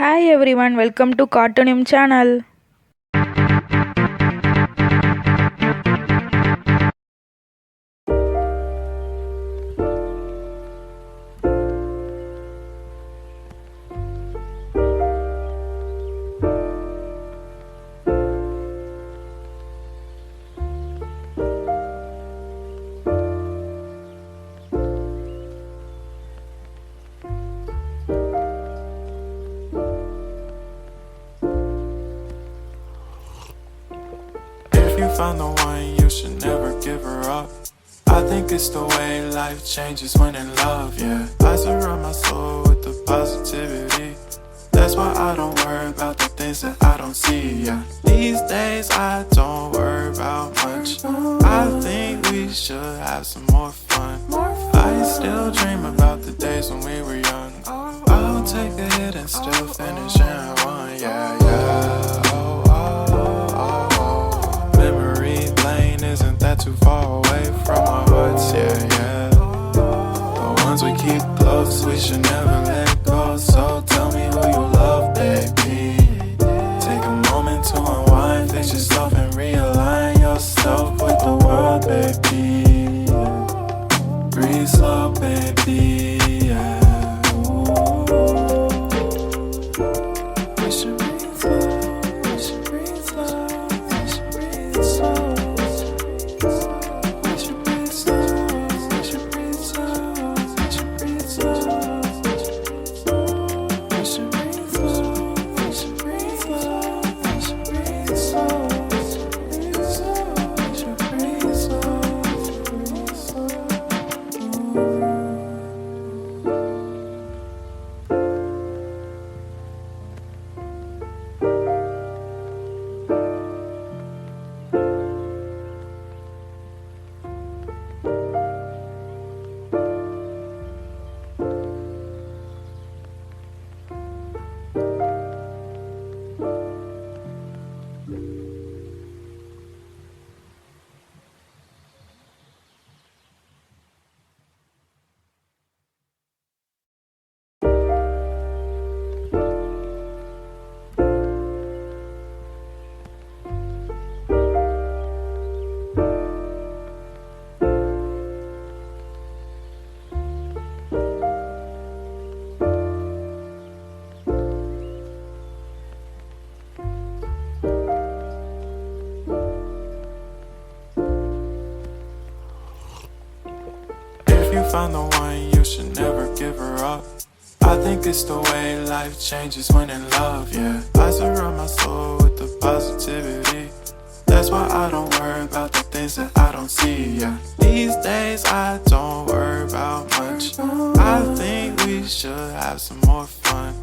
Hi everyone, welcome to CARTOONYM channel. If you find the one, you should never give her up. I think it's the way life changes when in love, yeah. I surround my soul with the positivity. That's why I don't worry about the things that I don't see, yeah. These days I don't worry about much. I think we should have some more fun. I still dream about the days when we were young. I'll take a hit and still finish and one, yeah, yeah. Oh, oh, oh, oh. Memory lane isn't that too far away from our hearts, yeah, yeah. The ones we keep close, we should never let go. So tell me who you love, baby. Take a moment to unwind, fix yourself and realign yourself with the world, baby. Breathe slow, baby, yeah. We should breathe slow, we should breathe slow, we should breathe slow. We should breathe slow, we should breathe slow, we should breathe slow. We should breathe slow, we should breathe slow, we should breathe slow. We should breathe slow, breathe slow. If you find the one, you should never give her up. I think it's the way life changes when in love, yeah. I surround my soul with the positivity. That's why I don't worry about the things that I don't see, yeah. These days I don't worry about much. I think we should have some more fun.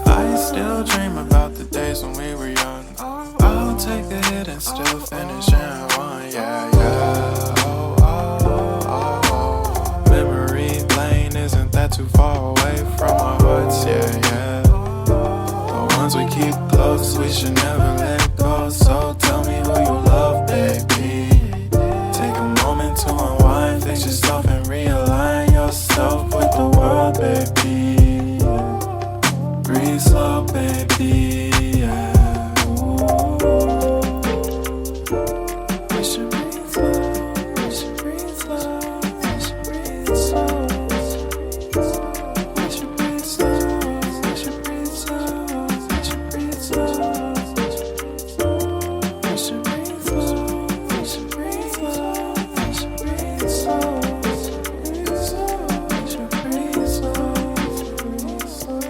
I still dream about the days when we were young. I'll take a hit and still finish and one, yeah, yeah. Oh, oh, oh, oh. Memory lane isn't that too far away from our hearts, yeah, yeah. The ones we keep close, we should never let go. So tell me who you love, baby. Take a moment to unwind, fix yourself and realign yourself with the world, baby. Breathe slow, baby, yeah. We should breathe slow, we should breathe slow, we should breathe slow. We should breathe slow, we should breathe slow, we should breathe slow. We should breathe slow, we should breathe slow, we should breathe slow. We should breathe slow, breathe slow.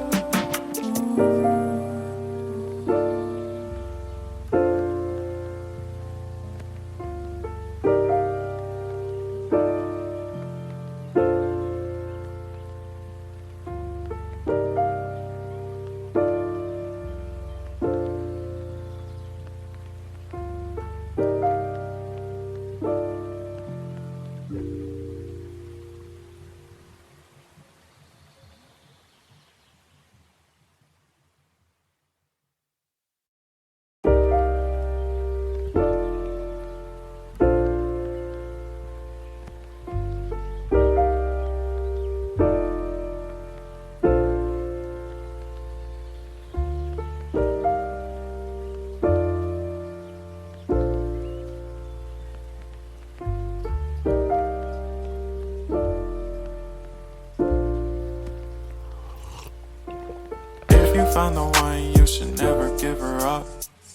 If you find the one, you should never give her up.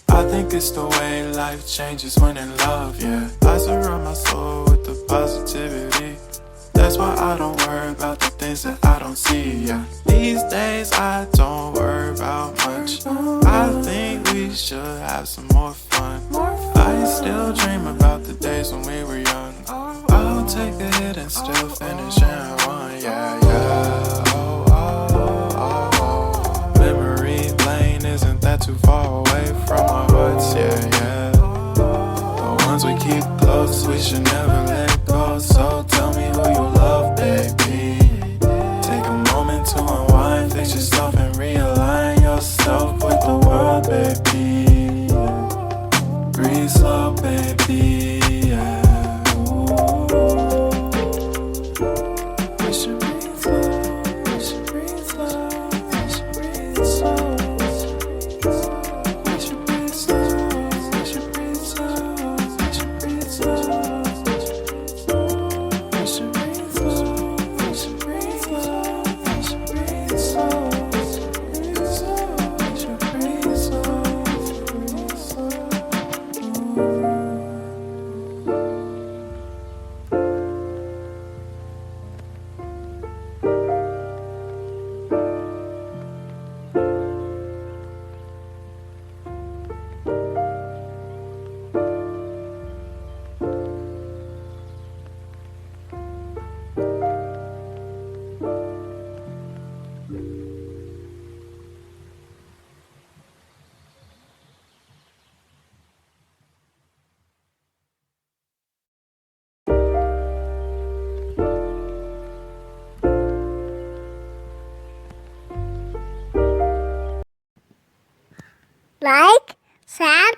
I think it's the way life changes when in love, yeah. I surround my soul with the positivity. That's why I don't worry about the things that I don't see, yeah. These days I don't worry about much. I think we should have some more fun. I still dream about the days when we were young. I'll take a hit and still finish in one, yeah, yeah. Oh, oh, oh, oh. Memory lane isn't that too far away from our hearts, yeah, yeah. The ones we keep close, we should never let go. So tell me who you love, baby. Take a moment to unwind, fix yourself and realign yourself with the world, baby. Breathe slow, baby, yeah. We should breathe slow, we should breathe slow, we should breathe slow. We should breathe slow, we should breathe slow, we should breathe slow. We should breathe slow, we should breathe slow, we should breathe slow, we should breathe slow, breathe slow. Like, share,